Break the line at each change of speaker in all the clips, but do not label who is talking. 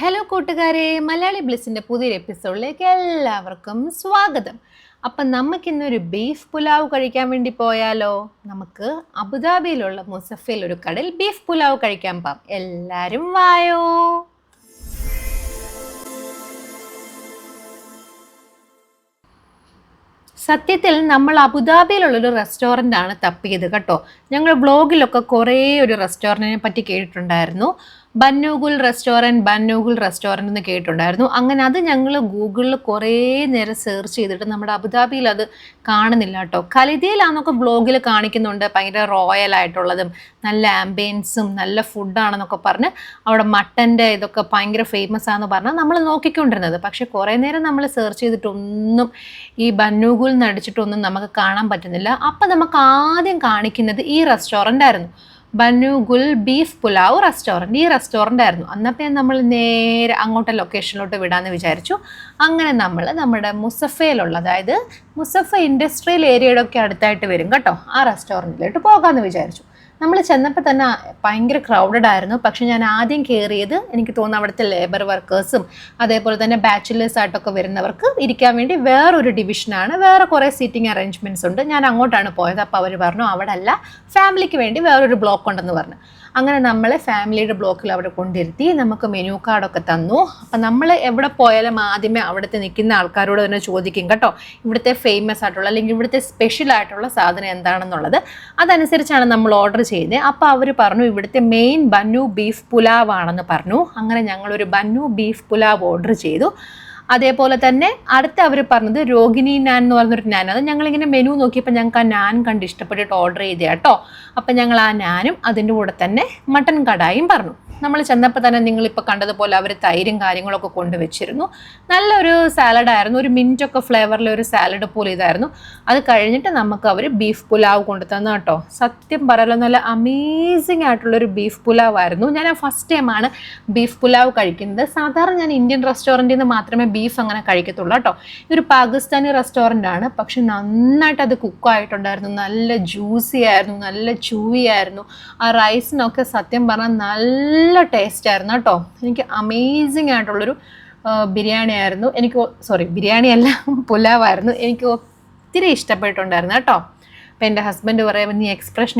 Hello കൂട്ടുകാരെ, മലയാളി ബ്ലിസിൻ്റെ പുതിയൊരു എപ്പിസോഡിലേക്ക് എല്ലാവർക്കും സ്വാഗതം. അപ്പം നമുക്കിന്നൊരു ബീഫ് പുലാവ് കഴിക്കാൻ വേണ്ടി പോയാലോ? നമുക്ക് അബുദാബിയിലുള്ള മുസഫയിൽ ഒരു കടയിൽ ബീഫ് പുലാവ് കഴിക്കാൻ പോകാം. എല്ലാവരും വായോ. സത്യത്തിൽ നമ്മൾ അബുദാബിയിലുള്ളൊരു റെസ്റ്റോറൻ്റാണ് തപ്പിയത് കേട്ടോ. ഞങ്ങൾ വ്ളോഗിലൊക്കെ കുറേ ഒരു റെസ്റ്റോറൻറ്റിനെ പറ്റി കേട്ടിട്ടുണ്ടായിരുന്നു. ബന്നൂഗുൽ റെസ്റ്റോറൻറ്റ് എന്ന് കേട്ടിട്ടുണ്ടായിരുന്നു. അങ്ങനെ അത് ഞങ്ങൾ ഗൂഗിളിൽ കുറേ നേരം സെർച്ച് ചെയ്തിട്ട് നമ്മുടെ അബുദാബിയിൽ അത് കാണുന്നില്ല കേട്ടോ. ഖലിദിയിലാണെന്നൊക്കെ വ്ളോഗിൽ കാണിക്കുന്നുണ്ട്, ഭയങ്കര റോയൽ ആയിട്ടുള്ളതും നല്ല ആംബിയൻസും നല്ല ഫുഡാണെന്നൊക്കെ പറഞ്ഞ് അവിടെ മട്ടൻ്റെ ഇതൊക്കെ ഭയങ്കര ഫേമസ് ആണെന്ന് പറഞ്ഞാൽ നമ്മൾ നോക്കിക്കൊണ്ടിരുന്നത്. പക്ഷേ കുറേ നേരം നമ്മൾ സെർച്ച് ചെയ്തിട്ടൊന്നും ഈ ബന്നൂഗുൽ നടിച്ചിട്ടൊന്നും നമുക്ക് കാണാൻ പറ്റുന്നില്ല. അപ്പം നമുക്ക് ആദ്യം കാണിക്കുന്നത് ഈ റെസ്റ്റോറൻ്റ് ആയിരുന്നു, ബന്നൂഗുൽ ബീഫ് പുലാവ് റെസ്റ്റോറൻറ്റ്. ഈ റെസ്റ്റോറൻ്റ് ആയിരുന്നു. അന്നപ്പം നമ്മൾ നേരെ അങ്ങോട്ട് ലൊക്കേഷനിലോട്ട് വിടാമെന്ന് വിചാരിച്ചു. അങ്ങനെ നമ്മൾ നമ്മുടെ മുസഫയിലുള്ള, അതായത് മുസഫ ഇൻഡസ്ട്രിയൽ ഏരിയയുടെ ഒക്കെ അടുത്തായിട്ട് വരും കേട്ടോ, ആ റെസ്റ്റോറൻറ്റിലോട്ട് പോകാമെന്ന് വിചാരിച്ചു. നമ്മൾ ചെന്നപ്പോൾ തന്നെ ഭയങ്കര ക്രൗഡഡ് ആയിരുന്നു. പക്ഷെ ഞാൻ ആദ്യം കയറിയത്, എനിക്ക് തോന്നുന്നു അവിടുത്തെ ലേബർ വർക്കേഴ്സും അതേപോലെ തന്നെ ബാച്ചിലേഴ്സ് ആയിട്ടൊക്കെ വരുന്നവർക്ക് ഇരിക്കാൻ വേണ്ടി വേറൊരു ഡിവിഷനാണ്, വേറെ കുറേ സീറ്റിംഗ് അറേഞ്ച്മെൻറ്റ്സ് ഉണ്ട്. ഞാൻ അങ്ങോട്ടാണ് പോയത്. അപ്പോൾ അവർ പറഞ്ഞു അവിടെ അല്ല, ഫാമിലിക്ക് വേണ്ടി വേറൊരു ബ്ലോക്ക് ഉണ്ടെന്ന് പറഞ്ഞു. അങ്ങനെ നമ്മളെ ഫാമിലിയുടെ ബ്ലോക്കിൽ അവിടെ കൊണ്ടിരുത്തി നമുക്ക് മെനു കാർഡൊക്കെ തന്നു. അപ്പം നമ്മൾ എവിടെ പോയാലും ആദ്യമേ അവിടുത്തെ നിൽക്കുന്ന ആൾക്കാരോട് തന്നെ ചോദിക്കും കേട്ടോ, ഇവിടുത്തെ ഫേമസ് ആയിട്ടുള്ള അല്ലെങ്കിൽ ഇവിടുത്തെ സ്പെഷ്യൽ ആയിട്ടുള്ള സാധനം എന്താണെന്നുള്ളത്. അതനുസരിച്ചാണ് നമ്മൾ ഓർഡർ ചെയ്തത്. അപ്പോൾ അവർ പറഞ്ഞു ഇവിടുത്തെ മെയിൻ ബന്നു ബീഫ് പുലാവ് ആണെന്ന് പറഞ്ഞു. അങ്ങനെ ഞങ്ങളൊരു ബന്നു ബീഫ് പുലാവ് ഓർഡർ ചെയ്തു. അതേപോലെ തന്നെ അടുത്ത അവർ പറഞ്ഞത് രോഗിണി നാൻ എന്ന് പറഞ്ഞൊരു നാൻ. അത് ഞങ്ങളിങ്ങനെ മെനു നോക്കിയപ്പോൾ ഞങ്ങൾക്ക് ആ നാൻ കണ്ട് ഇഷ്ടപ്പെട്ടിട്ട് ഓർഡർ ചെയ്തേ കേട്ടോ. അപ്പം ഞങ്ങൾ ആ നാനും അതിൻ്റെ കൂടെ തന്നെ മട്ടൻ കടായും പറഞ്ഞു. നമ്മൾ ചെന്നപ്പോൾ തന്നെ നിങ്ങളിപ്പോൾ കണ്ടതുപോലെ അവർ തൈരും കാര്യങ്ങളൊക്കെ കൊണ്ടുവച്ചിരുന്നു. നല്ലൊരു സാലഡായിരുന്നു, ഒരു മിൻറ്റൊക്കെ ഫ്ലേവറിലെ ഒരു സാലഡ് പോലെ ഇതായിരുന്നു. അത് കഴിഞ്ഞിട്ട് നമുക്ക് അവർ ബീഫ് പുലാവ് കൊണ്ടു തന്നു കേട്ടോ. സത്യം പറയാലോ നല്ല അമേസിങ് ആയിട്ടുള്ളൊരു ബീഫ് പുലാവായിരുന്നു. ഞാൻ ഫസ്റ്റ് ടൈമാണ് ബീഫ് പുലാവ് കഴിക്കുന്നത്. സാധാരണ ഞാൻ ഇന്ത്യൻ റെസ്റ്റോറൻറ്റിൽ നിന്ന് മാത്രമേ ബീഫ് അങ്ങനെ കഴിക്കത്തുള്ളൂ കേട്ടോ. ഇതൊരു പാകിസ്ഥാനി റെസ്റ്റോറൻ്റ് ആണ്, പക്ഷെ നന്നായിട്ട് അത് കുക്കായിട്ടുണ്ടായിരുന്നു. നല്ല ജ്യൂസി ആയിരുന്നു, നല്ല ചൂവി ആയിരുന്നു. ആ റൈസിനൊക്കെ സത്യം പറഞ്ഞാൽ നല്ല ടേസ്റ്റ് ആയിരുന്നു കേട്ടോ. എനിക്ക് അമേസിങ് ആയിട്ടുള്ളൊരു ബിരിയാണി ആയിരുന്നു. ബിരിയാണിയല്ല, പുലാവായിരുന്നു. എനിക്ക് ഒത്തിരി ഇഷ്ടപ്പെട്ടിട്ടുണ്ടായിരുന്നു കേട്ടോ. അപ്പം എൻ്റെ ഹസ്ബൻഡ് പറയുമ്പോൾ നീ എക്സ്പ്രഷൻ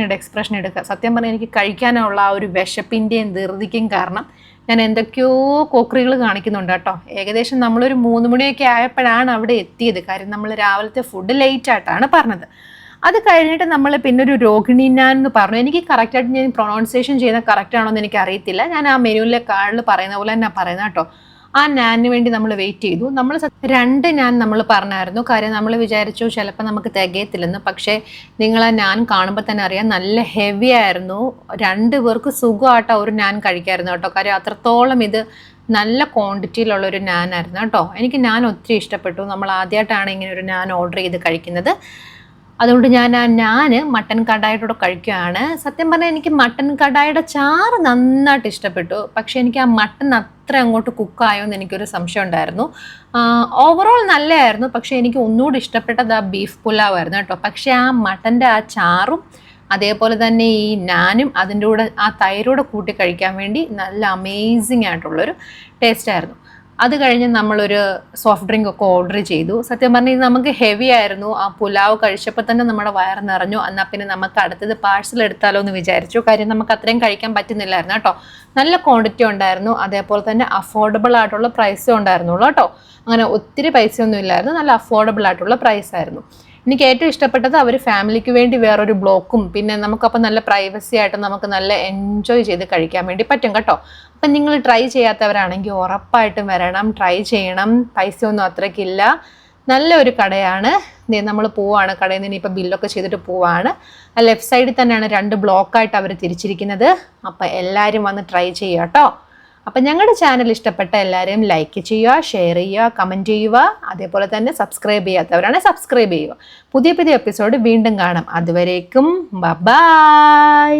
എടുക്കുക. സത്യം പറഞ്ഞാൽ എനിക്ക് കഴിക്കാനുള്ള ആ ഒരു വിശപ്പിൻ്റെയും ധൃതിക്കും കാരണം ഞാൻ എന്തൊക്കെയോ കോക്കറികൾ കാണിക്കുന്നുണ്ട് കേട്ടോ. ഏകദേശം നമ്മളൊരു 3 മണിയൊക്കെ ആയപ്പോഴാണ് അവിടെ എത്തിയത്. കാര്യം നമ്മൾ രാവിലത്തെ ഫുഡ് ലേറ്റ് ആയിട്ടാണ് പറഞ്ഞത്. അത് കഴിഞ്ഞിട്ട് നമ്മൾ പിന്നെ ഒരു രോഗിണി നാൻ എന്ന് പറഞ്ഞു. എനിക്ക് കറക്റ്റായിട്ട് ഞാൻ പ്രൊനൗൺസിയേഷൻ ചെയ്യുന്ന കറക്റ്റാണോ എന്ന് എനിക്ക് അറിയത്തില്ല. ഞാൻ ആ മെനുവിലെ കാർഡിൽ പറയുന്ന പോലെ തന്നെ പറയുന്നത് കേട്ടോ. ആ നാനിന് വേണ്ടി നമ്മൾ വെയിറ്റ് ചെയ്തു. നമ്മൾ 2 നാൻ നമ്മൾ പറഞ്ഞായിരുന്നു. കാര്യം നമ്മൾ വിചാരിച്ചു ചിലപ്പോൾ നമുക്ക് തികയത്തില്ലെന്ന്. പക്ഷേ നിങ്ങൾ ആ നാൻ കാണുമ്പോൾ തന്നെ അറിയാം നല്ല ഹെവി ആയിരുന്നു. 2 പേർക്ക് സുഖമായിട്ട് ഒരു നാൻ കഴിക്കാമായിരുന്നു കേട്ടോ. കാര്യം അത്രത്തോളം ഇത് നല്ല ക്വാണ്ടിറ്റിയിലുള്ളൊരു നാനായിരുന്നു കേട്ടോ. എനിക്ക് നാൻ ഒത്തിരി ഇഷ്ടപ്പെട്ടു. നമ്മൾ ആദ്യമായിട്ടാണ് ഇങ്ങനെ ഒരു നാൻ ഓർഡർ ചെയ്ത് കഴിക്കുന്നത്. അതുകൊണ്ട് ഞാൻ ആ നാന് മട്ടൻ കടായിട്ടൂടെ കഴിക്കുകയാണ്. സത്യം പറഞ്ഞാൽ എനിക്ക് മട്ടൻ കടായുടെ ചാറ് നന്നായിട്ട് ഇഷ്ടപ്പെട്ടു. പക്ഷേ എനിക്ക് ആ മട്ടൻ അത്ര അങ്ങോട്ട് കുക്കായോ എന്ന് എനിക്കൊരു സംശയം ഉണ്ടായിരുന്നു. ഓവറോൾ നല്ലതായിരുന്നു. പക്ഷേ എനിക്ക് ഒന്നുകൂടി ഇഷ്ടപ്പെട്ടത് ആ ബീഫ് പുലാവായിരുന്നു കേട്ടോ. പക്ഷേ ആ മട്ടൻ്റെ ആ ചാറും അതേപോലെ തന്നെ ഈ നാനും അതിൻ്റെ കൂടെ ആ തൈരോടെ കൂട്ടി കഴിക്കാൻ വേണ്ടി നല്ല അമേസിങ് ആയിട്ടുള്ളൊരു ടേസ്റ്റായിരുന്നു. അത് കഴിഞ്ഞ് നമ്മളൊരു സോഫ്റ്റ് ഡ്രിങ്ക് ഒക്കെ ഓർഡർ ചെയ്തു. സത്യം പറഞ്ഞാൽ ഇത് നമുക്ക് ഹെവി ആയിരുന്നു. ആ പുലാവ് കഴിച്ചപ്പോൾ തന്നെ നമ്മുടെ വയറ് നിറഞ്ഞു. എന്നാൽ പിന്നെ നമുക്ക് അടുത്തത് പാഴ്സൽ എടുത്താലോ എന്ന് വിചാരിച്ചു. കാര്യം നമുക്ക് അത്രയും കഴിക്കാൻ പറ്റുന്നില്ലായിരുന്നു കേട്ടോ. നല്ല ക്വാണ്ടിറ്റി ഉണ്ടായിരുന്നു. അതേപോലെ തന്നെ അഫോർഡബിൾ ആയിട്ടുള്ള പ്രൈസും ഉണ്ടായിരുന്നുള്ളൂ കേട്ടോ. അങ്ങനെ ഒത്തിരി പൈസയൊന്നും ഇല്ലായിരുന്നു, നല്ല അഫോർഡബിൾ ആയിട്ടുള്ള പ്രൈസായിരുന്നു. എനിക്ക് ഏറ്റവും ഇഷ്ടപ്പെട്ടത് അവർ ഫാമിലിക്ക് വേണ്ടി വേറൊരു ബ്ലോക്കും, പിന്നെ നമുക്കപ്പോൾ നല്ല പ്രൈവസി ആയിട്ട് നമുക്ക് നല്ല എൻജോയ് ചെയ്ത് കഴിക്കാൻ വേണ്ടി പറ്റും കേട്ടോ. അപ്പം നിങ്ങൾ ട്രൈ ചെയ്യാത്തവരാണെങ്കിൽ ഉറപ്പായിട്ടും വരണം, ട്രൈ ചെയ്യണം. പൈസയൊന്നും അത്രയ്ക്കില്ല. നല്ലൊരു കടയാണ്. നമ്മൾ പോവാണ് കടയിൽ നിന്ന് ഇനിയിപ്പോൾ ബില്ലൊക്കെ ചെയ്തിട്ട് പോവാണ്. ആ ലെഫ്റ്റ് സൈഡിൽ തന്നെയാണ് 2 ബ്ലോക്കായിട്ട് അവർ തിരിച്ചിരിക്കുന്നത്. അപ്പം എല്ലാവരും വന്ന് ട്രൈ ചെയ്യുക കേട്ടോ. അപ്പം ഞങ്ങളുടെ ചാനൽ ഇഷ്ടപ്പെട്ട എല്ലാവരും ലൈക്ക് ചെയ്യുക, ഷെയർ ചെയ്യുക, കമൻറ്റ് ചെയ്യുക. അതേപോലെ തന്നെ സബ്സ്ക്രൈബ് ചെയ്യാത്തവരാണ് സബ്സ്ക്രൈബ് ചെയ്യുക. പുതിയ എപ്പിസോഡ് വീണ്ടും കാണാം. അതുവരേക്കും ബൈ.